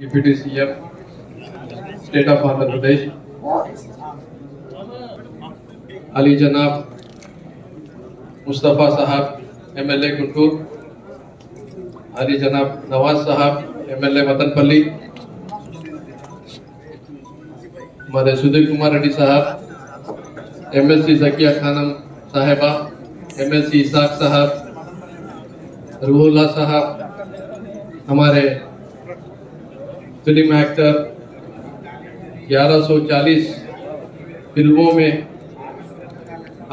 Deputy CM state of Andhra Pradesh, Ali जनाब मुस्तफ़ा साहब MLA Guntur, Ali जनाब नवाज साहब एमएलए मदनपल्ली, हमारे सुधीर कुमार रेड्डी साहब, एमएलसी जकिया खानम साहिबा, एमएलसी इसाक साहब, रूहुल्ला साहब, हमारे फिल्म एक्टर 1140 फिल्मों में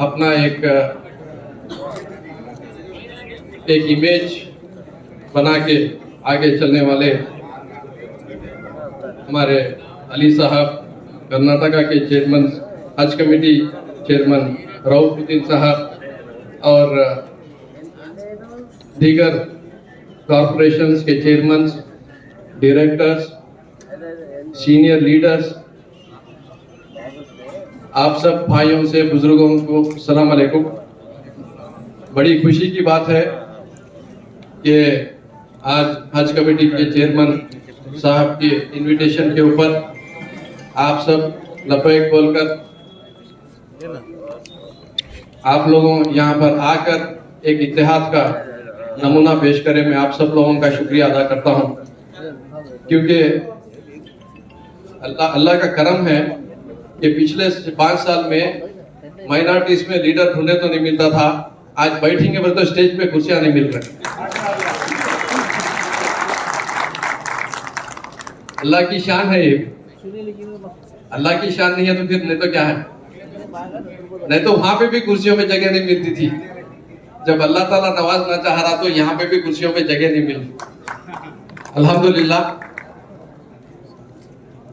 अपना एक इमेज बना के आगे चलने वाले हमारे अली साहब, कर्नाटका के चेयरमैन, हज कमेटी चेयरमैन रऊफुद्दीन साहब और दीगर कॉरपोरेशंस के चेयरमैन, डायरेक्टर्स, सीनियर लीडर्स, आप सब भाइयों से बुजुर्गों को सलाम अलैकुम। बड़ी खुशी की बात है कि आज हज कमेटी के चेयरमैन साहब के इनविटेशन के ऊपर आप सब लबैक बोलकर आप लोगों यहाँ पर आकर एक इत्तेहाद का नमूना पेश करें। मैं आप सब लोगों का शुक्रिया अदा करता हूँ, क्योंकि अल्लाह का करम है कि पिछले 5 साल में माइनॉरिटीज में लीडर ढूंढने तो नहीं मिलता था, आज बैठेंगे पर तो स्टेज पे कुर्सियां नहीं मिल रही। अल्लाह की शान है ये, अल्लाह की शान नहीं है तो फिर नहीं तो क्या है। नहीं तो वहां पे भी कुर्सियों में जगह नहीं मिलती थी, जब अल्लाह ताला नवाज ना चाह रहा तो यहाँ पे भी कुर्सियों में जगह नहीं मिलती। अल्हम्दुलिल्लाह,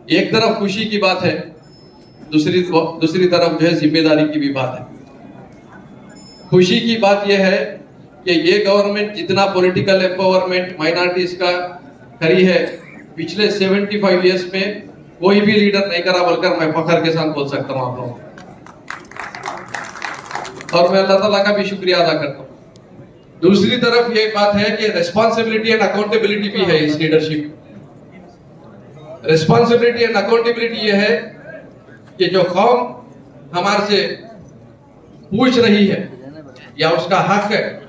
एक तरफ खुशी की बात है, दूसरी तरफ जो है जिम्मेदारी की भी बात है। खुशी की बात यह है कि ये गवर्नमेंट जितना पॉलिटिकल एम्पावरमेंट माइनॉरिटीज का करी है, पिछले 75 इयर्स में कोई भी लीडर नहीं करा, बोलकर मैं फख्र के साथ बोल सकता हूँ आप लोगों को। और मैं अल्लाह ताला का भी शुक्रिया अदा करता हूँ। दूसरी तरफ ये बात है कि रिस्पॉन्सिबिलिटी एंड अकाउंटेबिलिटी भी है इस लीडरशिप। रिस्पॉन्सिबिलिटी एंड अकाउंटेबिलिटी ये है कि जो कौम हमारे से पूछ रही है या उसका हक है,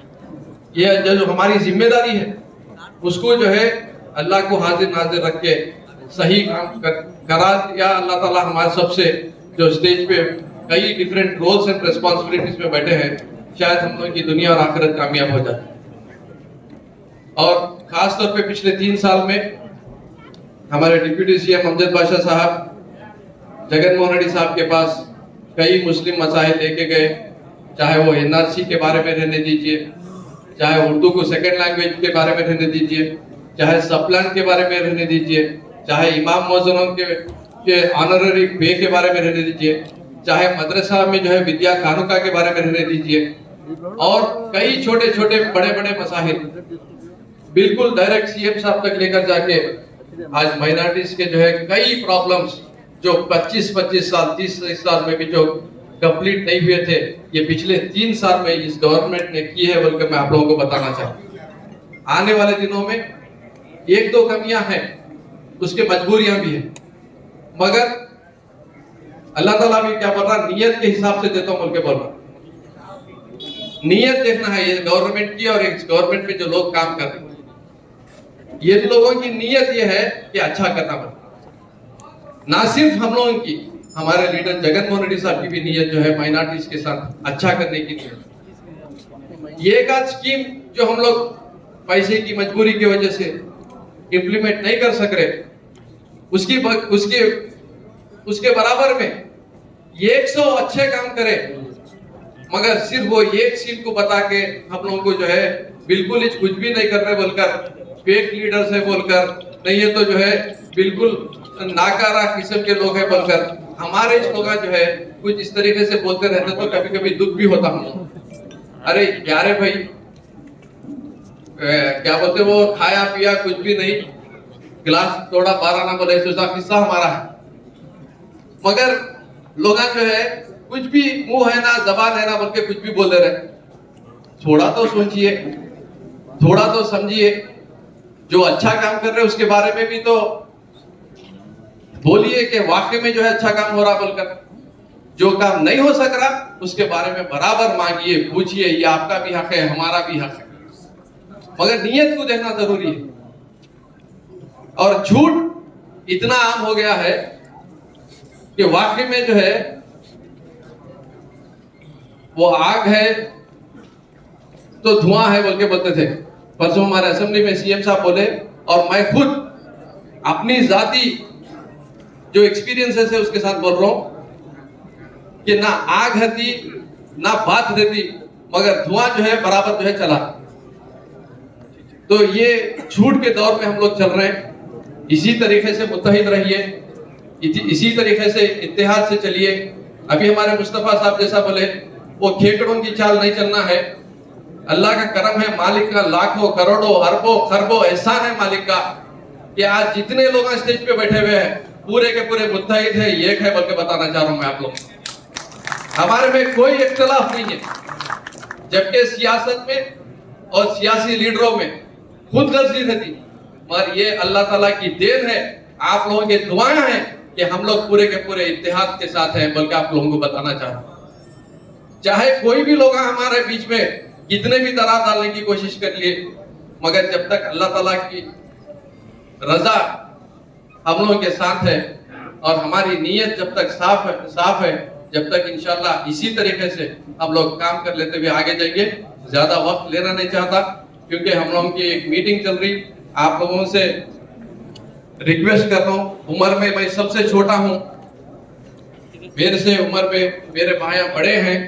ये जो हमारी जिम्मेदारी है, उसको जो है अल्लाह को हाजिर नाजिर रख के सही काम करा दिया। अल्लाह ताला हमारे सबसे जो स्टेज पे कई डिफरेंट रोल्स एंड रिस्पॉन्सिबिलिटीज में बैठे हैं, शायद हम लोगों की दुनिया और आखिरत कामयाब हो जाए। और खास तौर पे पिछले 3 साल में हमारे डिप्टी सीएम अमजद बादशाह साहब जगन मोहन रेड्डी साहब के पास कई मुस्लिम मसाइल लेके गए, चाहे वो एनआरसी के बारे में रहने दीजिए, चाहे उर्दू को सेकंड लैंग्वेज के बारे में रहने दीजिए, चाहे सबप्लान के बारे में रहने दीजिए, चाहे इमाम मौजूनों के ऑनररी पे के बारे में रहने दीजिए, चाहे मदरसा में जो है विद्या कानूका के बारे में रहने दीजिए, और कई छोटे छोटे बड़े बड़े मसाइल बिल्कुल डायरेक्ट सीएम साहब तक लेकर जाके आज माइनॉरिटीज के जो है कई प्रॉब्लम्स जो 25-25 साल 30 साल में भी जो कंप्लीट नहीं हुए थे, ये पिछले 3 साल में इस गवर्नमेंट ने की है, बोलकर मैं आप लोगों को बताना चाहूँ। आने वाले दिनों में 1-2 कमियां हैं, उसके मजबूरियां भी हैं, मगर अल्लाह ताला भी क्या बोल रहा, नियत के हिसाब से देता हूँ बोल के बोल रहा। नियत देखना है ये गवर्नमेंट की, और इस गवर्नमेंट में जो लोग काम कर रहे हैं, ये लोगों की नियत ये है कि अच्छा करना पड़ता। ना सिर्फ हम लोगों की, हमारे लीडर जगन मोहन रेड्डी साहब की भी नियत जो है माइनॉरिटीज के साथ अच्छा करने की नियत। ये एक स्कीम जो हम लोग पैसे की मजबूरी की वजह से इंप्लीमेंट नहीं कर सक रहे, उसके बराबर में 100 अच्छे काम करे, मगर सिर्फ वो एक स्कीम को बता के हम लोगों को जो है बिल्कुल ही कुछ भी नहीं कर रहे बोलकर, फेक लीडर्स है बोलकर, नहीं है तो जो है बिल्कुल नाकारा किस्म के लोग हैं बोलकर हमारे लोग जो है कुछ इस तरीके से बोलते रहते, तो कभी कभी दुख भी होता हम। अरे यारे भाई, क्या बोलते, वो खाया पिया कुछ भी नहीं, गिलास तोड़ा 12 ना बोले, सोचा किस्सा हमारा है, मगर लोग जो है कुछ भी मुंह है ना जबान है ना बोल के कुछ भी बोल दे रहे। थोड़ा तो सोचिए, थोड़ा तो समझिए, जो अच्छा काम कर रहे हैं उसके बारे में भी तो बोलिए कि वाकई में जो है अच्छा काम हो रहा बोलकर। जो काम नहीं हो सक रहा उसके बारे में बराबर मांगिए, पूछिए, ये आपका भी हक है, हमारा भी हक है, मगर नीयत को देखना जरूरी है। और झूठ इतना आम हो गया है कि वाकई में जो है वो आग है तो धुआं है बोल के बोलते थे। परसों हमारे असेंबली में सीएम साहब बोले, और मैं खुद अपनी जाती जो एक्सपीरियंसेस है उसके साथ बोल रहा हूं कि ना आग रहती ना बात रहती, मगर धुआं जो है बराबर जो है चला। तो ये झूठ के दौर में हम लोग चल रहे हैं। इसी तरीके से मुत्तहिद रहिए, इसी तरीके से इत्तेहाद से चलिए। अभी हमारे मुस्तफा साहब जैसा बोले, वो खेकड़ों की चाल नहीं चलना है। अल्लाह का करम है, मालिक का लाखों करोड़ों अरबों खरबों एहसान है मालिक का कि आज जितने लोग स्टेज पे बैठे हुए हैं पूरे के पूरे मुत्तहिद है, एक है बोल के बताना चाह रहा हूं मैं आप लोग। हमारे में कोई इख्तिलाफ नहीं है, जबकि सियासत में और सियासी लीडरों में खुद गर्जी रहती, मगर ये अल्लाह ताला की देन है, आप लोगों के दुआएं हैं कि हम लोग पूरे के पूरे इत्तेहाद के साथ हैं बोल के आप लोगों को बताना चाह रहा हूं। चाहे कोई भी लोग हमारे बीच में कितने भी दरार डालने की कोशिश कर लिए, मगर जब तक अल्लाह ताला की रजा हम लोगों के साथ है और हमारी नीयत जब तक साफ है, जब तक इंशाल्लाह इसी तरीके से हम लोग काम कर लेते हुए आगे जाएंगे। ज्यादा वक्त लेना नहीं चाहता क्योंकि हम लोगों की एक मीटिंग चल रही। आप लोगों से रिक्वेस्ट कर रहा हूँ, उम्र में मैं सबसे छोटा हूँ, मेरे से उम्र में मेरे भाई बड़े हैं,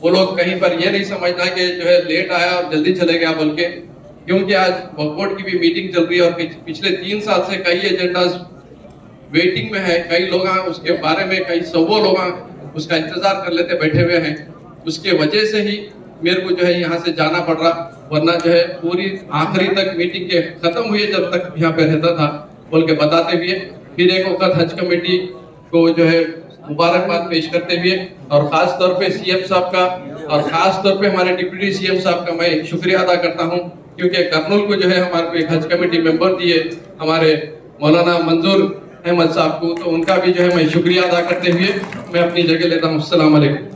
वो लोग कहीं पर ये नहीं समझना कि जो है लेट आया और जल्दी चले गया बोल के, क्योंकि आज बोर्ड की भी मीटिंग चल रही है और पिछले 3 साल से कई एजेंडास वेटिंग में है। कई लोग उसके बारे में कई सौ लोग उसका इंतजार कर लेते बैठे हुए हैं। उसके वजह से ही मेरे को जो है यहाँ से जाना पड़ रहा, वरना जो है पूरी आखिरी तक मीटिंग के खत्म हुए जब तक यहाँ पे रहता था बोल के बताते हुए फिर एक वक्त हज कमेटी को जो है मुबारकबाद पेश करते हुए और खास तौर पे सीएम साहब का और खास तौर पे हमारे डिप्टी सीएम साहब का मैं शुक्रिया अदा करता हूँ, क्योंकि कर्नूल को जो है हमारे को एक हज कमेटी मेंबर दिए हमारे मौलाना मंजूर अहमद साहब को, तो उनका भी जो है मैं शुक्रिया अदा करते हुए मैं अपनी जगह लेता हूँ। अस्सलाम वालेकुम।